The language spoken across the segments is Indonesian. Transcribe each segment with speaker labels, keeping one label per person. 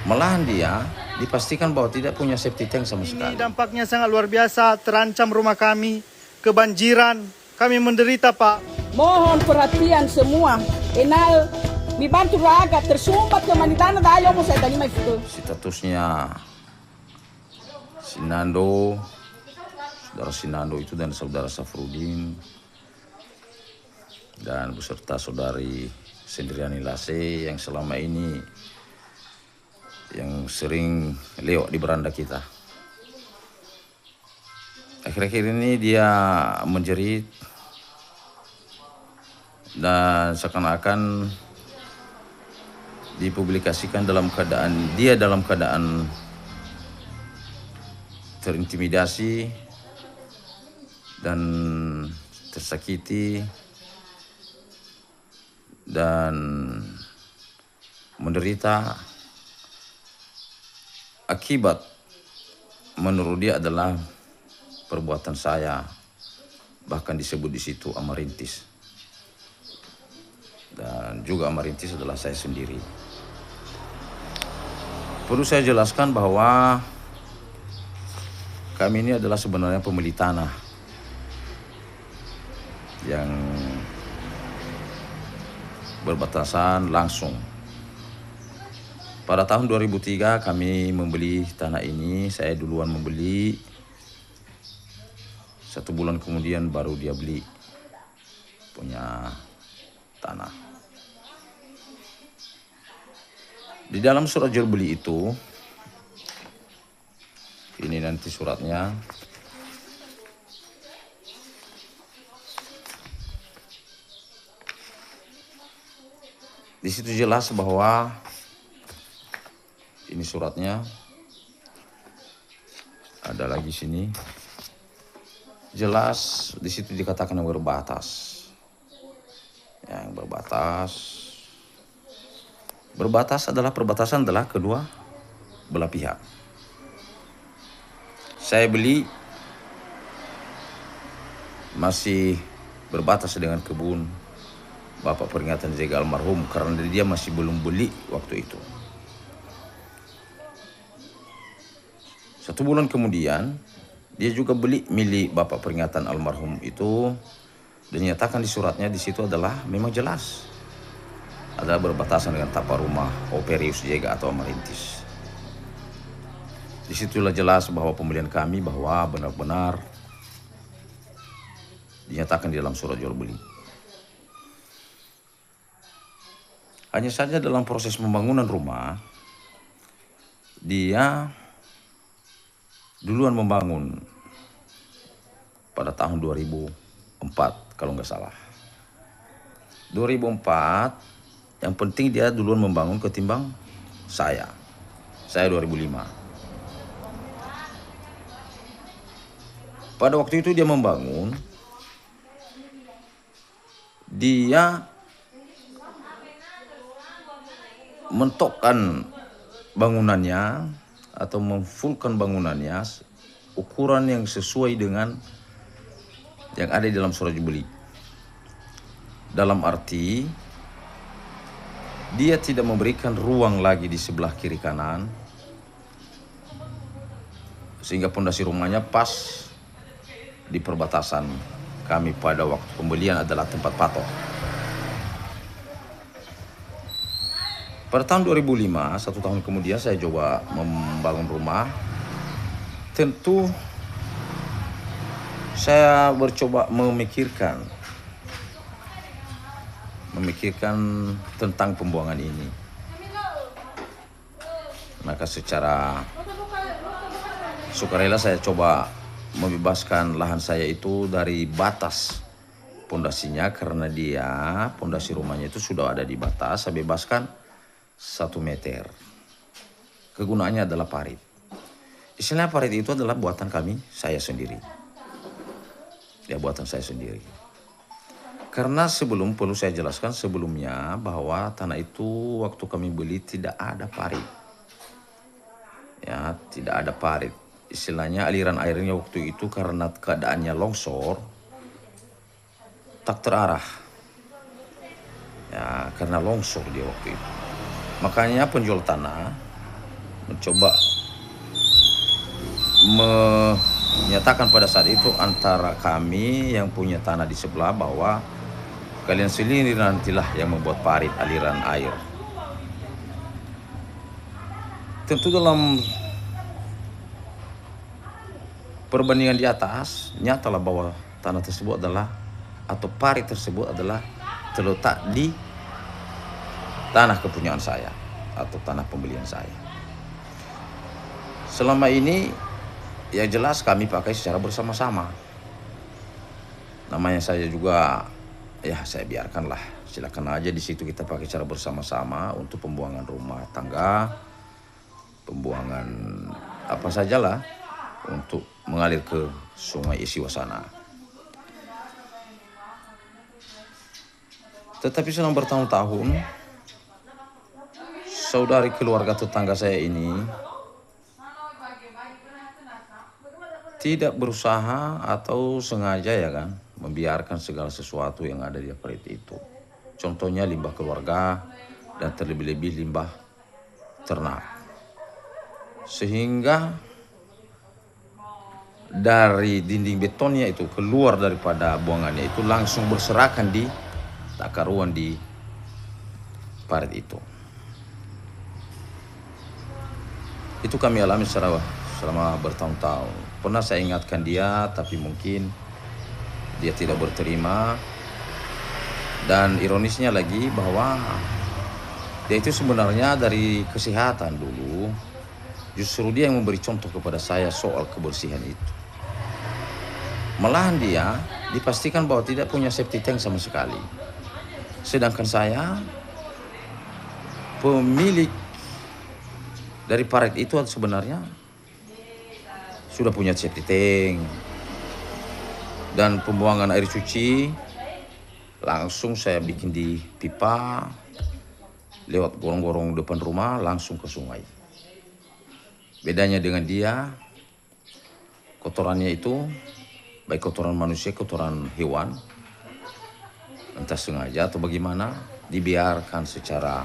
Speaker 1: Malahan dia dipastikan bahwa tidak punya safety tank sama sekali.
Speaker 2: Ini dampaknya sangat luar biasa, terancam rumah kami, kebanjiran. Kami menderita, Pak.
Speaker 3: Mohon perhatian semua. Enal, mi bantu raga, tersumbat ke manitana dahil mo sa tani may futo.
Speaker 1: Statusnya Sinando, saudara Sinando itu dan saudara Safrudin dan beserta saudari Sendiriani Lase yang selama ini yang sering lewat di beranda kita. Akhir-akhir ini dia menjerit dan seakan-akan dipublikasikan dalam keadaan terintimidasi dan tersakiti dan menderita akibat menurut dia adalah perbuatan saya, bahkan disebut di situ amarintis. Dan juga amarintis adalah saya sendiri. Perlu saya jelaskan bahwa kami ini adalah sebenarnya pemilik tanah yang berbatasan langsung. Pada tahun 2003 kami membeli tanah ini, saya duluan membeli. 1 bulan kemudian baru dia beli punya tanah. Di dalam surat jual beli itu, ini nanti suratnya. Di situ jelas bahwa ini suratnya. Ada lagi sini. Jelas di situ dikatakan yang berbatas. Yang berbatas. Berbatas adalah perbatasan adalah kedua belah pihak. Saya beli masih berbatas dengan kebun Bapak Peringatan Jaga almarhum karena dia masih belum beli waktu itu. 1 bulan kemudian dia juga beli milik Bapak Peringatan almarhum itu dan nyatakan di suratnya di situ adalah memang jelas adalah berbatasan dengan tapak rumah Operius Jaga atau Amarintis. Disitulah jelas bahwa pembelian kami bahwa benar-benar dinyatakan di dalam surat jual beli. Hanya saja dalam proses pembangunan rumah, dia duluan membangun pada tahun 2004 kalau nggak salah. 2004, yang penting dia duluan membangun ketimbang saya. Saya 2005. Pada waktu itu dia membangun, dia mentokkan bangunannya atau memfullkan bangunannya ukuran yang sesuai dengan yang ada di dalam surat jual beli. Dalam arti dia tidak memberikan ruang lagi di sebelah kiri kanan sehingga pondasi rumahnya pas di perbatasan kami pada waktu pembelian adalah tempat patok. Pada tahun 2005, 1 tahun kemudian saya coba membangun rumah. Tentu saya bercoba memikirkan tentang pembuangan ini. Maka secara sukarela saya coba membebaskan lahan saya itu dari batas pondasinya karena dia pondasi rumahnya itu sudah ada di batas. Saya bebaskan 1 meter. Kegunaannya adalah parit. Istilah parit itu adalah buatan saya sendiri. Ya, buatan saya sendiri. Karena perlu saya jelaskan sebelumnya bahwa tanah itu waktu kami beli tidak ada parit. Ya, tidak ada parit. Istilahnya aliran airnya waktu itu karena keadaannya longsor tak terarah. Ya, karena longsor dia waktu itu. Makanya penjual tanah mencoba menyatakan pada saat itu antara kami yang punya tanah di sebelah bahwa kalian sendiri nantilah yang membuat parit aliran air. Tentu dalam perbandingan di atas, nyatalah bahwa tanah tersebut adalah, atau parit tersebut adalah terletak di tanah kepunyaan saya atau tanah pembelian saya. Selama ini ya jelas kami pakai secara bersama-sama. Namanya saya juga, ya saya biarkanlah, silakan aja di situ kita pakai secara bersama-sama untuk pembuangan rumah tangga, pembuangan apa sajalah untuk mengalir ke Sungai Isiwa sana. Tetapi selama bertahun-tahun, saudari keluarga tetangga saya ini tidak berusaha atau sengaja ya kan membiarkan segala sesuatu yang ada di parit itu. Contohnya limbah keluarga dan terlebih-lebih limbah ternak. Sehingga dari dinding betonnya itu keluar daripada buangannya itu langsung berserakan di tak karuan di parit itu. Itu kami alami selama bertahun-tahun. Pernah saya ingatkan dia, tapi mungkin dia tidak berterima. Dan ironisnya lagi bahwa dia itu sebenarnya dari kesehatan dulu, justru dia yang memberi contoh kepada saya soal kebersihan itu. Malahan dia dipastikan bahwa tidak punya safety tank sama sekali. Sedangkan saya, pemilik dari parit itu sebenarnya sudah punya safety tank. Dan pembuangan air cuci langsung saya bikin di pipa, lewat gorong-gorong depan rumah langsung ke sungai. Bedanya dengan dia, kotorannya itu baik kotoran manusia, kotoran hewan, entah sengaja atau bagaimana, dibiarkan secara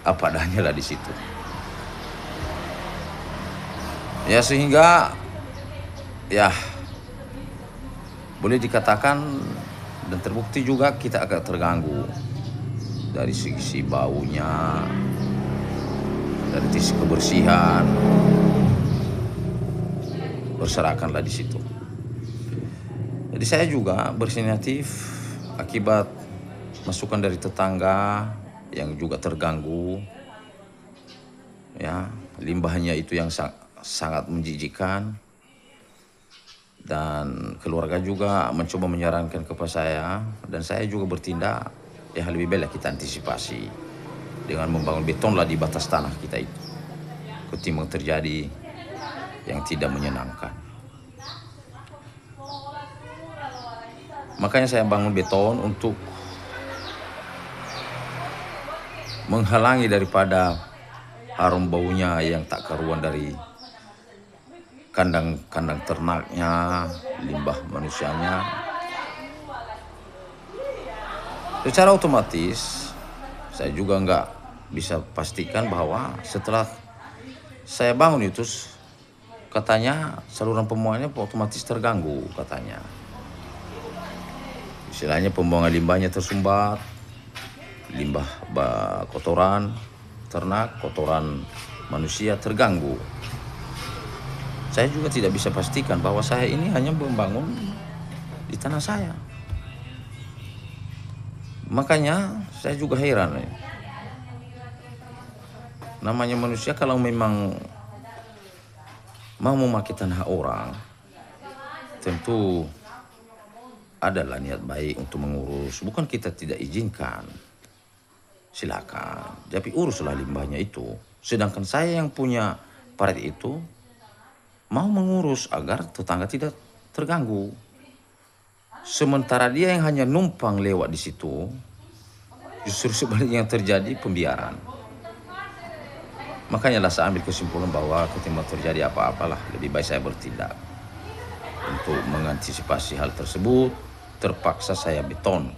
Speaker 1: apa adanya lah di situ. Ya sehingga ya boleh dikatakan dan terbukti juga kita agak terganggu dari sisi baunya, dari sisi kebersihan, berserakanlah di situ. Jadi saya juga bersinyatif akibat masukan dari tetangga yang juga terganggu, ya limbahnya itu yang sangat menjijikkan, dan keluarga juga mencoba menyarankan kepada saya, dan saya juga bertindak, ya lebih baik kita antisipasi dengan membangun betonlah di batas tanah kita itu, ketimbang terjadi yang tidak menyenangkan. Makanya saya bangun beton untuk menghalangi daripada harum baunya yang tak karuan dari kandang-kandang ternaknya, limbah manusianya. Secara otomatis saya juga nggak bisa pastikan bahwa setelah saya bangun itu katanya saluran pembuangannya otomatis terganggu katanya. Istilahnya pembuangan limbahnya tersumbat, limbah kotoran ternak, kotoran manusia terganggu. Saya juga tidak bisa pastikan bahwa saya ini hanya membangun di tanah saya. Makanya saya juga heran. Namanya manusia kalau memang mau memakai tanah orang, tentu adalah niat baik untuk mengurus. Bukan kita tidak izinkan, silakan, tapi uruslah limbahnya itu. Sedangkan saya yang punya parit itu mau mengurus agar tetangga tidak terganggu. Sementara dia yang hanya numpang lewat di situ, justru sebaliknya yang terjadi pembiaran. Makanya lah saya ambil kesimpulan bahwa ketimbang terjadi apa-apalah, lebih baik saya bertindak. Untuk mengantisipasi hal tersebut, terpaksa saya beton,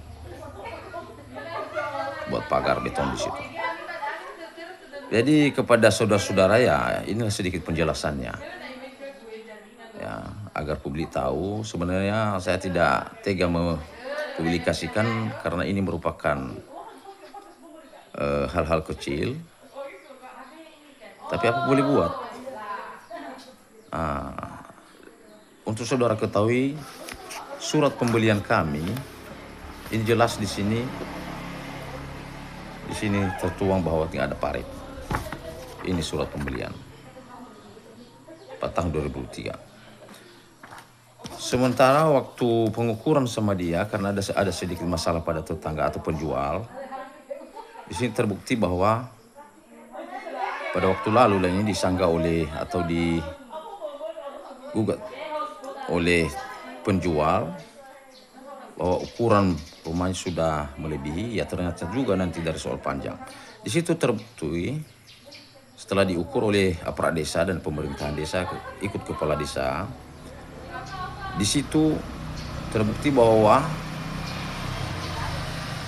Speaker 1: buat pagar beton di situ. Jadi kepada saudara-saudara ya inilah sedikit penjelasannya. Ya, agar publik tahu sebenarnya saya tidak tega mempublikasikan karena ini merupakan hal-hal kecil. Tapi apa boleh buat? Untuk saudara ketahui, surat pembelian kami ini jelas di sini tertuang bahwa tidak ada parit. Ini surat pembelian tahun 2003. Sementara waktu pengukuran sama dia karena ada sedikit masalah pada tetangga atau penjual, di sini terbukti bahwa pada waktu lalu lah ini disanggah oleh atau digugat oleh penjual bahwa ukuran rumahnya sudah melebihi. Ya ternyata juga nanti dari soal panjang. Di situ terbukti setelah diukur oleh aparat desa dan pemerintahan desa ikut kepala desa. Di situ terbukti bahwa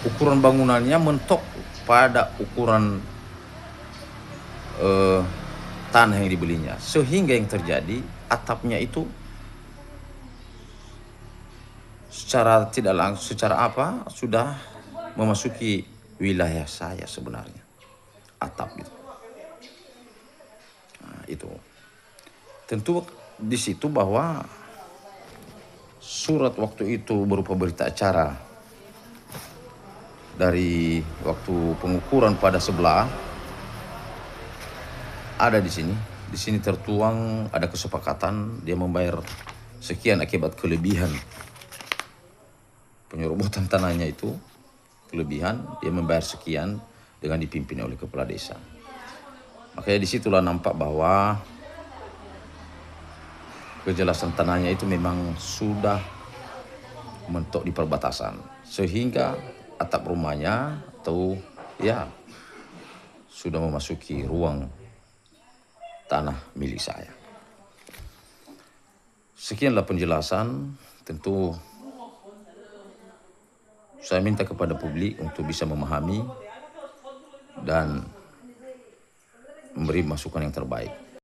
Speaker 1: ukuran bangunannya mentok pada ukuran tanah yang dibelinya, sehingga yang terjadi atapnya itu secara tidak langsung, sudah memasuki wilayah saya sebenarnya, atap itu. Nah, itu tentu di situ bahwa surat waktu itu berupa berita acara dari waktu pengukuran pada sebelah ada di sini. Di sini tertuang ada kesepakatan dia membayar sekian akibat kelebihan penyerobotan tanahnya itu, kelebihan dia membayar sekian dengan dipimpin oleh kepala desa. Makanya disitulah nampak bahwa kejelasan tanahnya itu memang sudah mentok di perbatasan, sehingga atap rumahnya atau ya sudah memasuki ruang tanah milik saya. Sekianlah penjelasan. Tentu saya minta kepada publik untuk bisa memahami dan memberi masukan yang terbaik.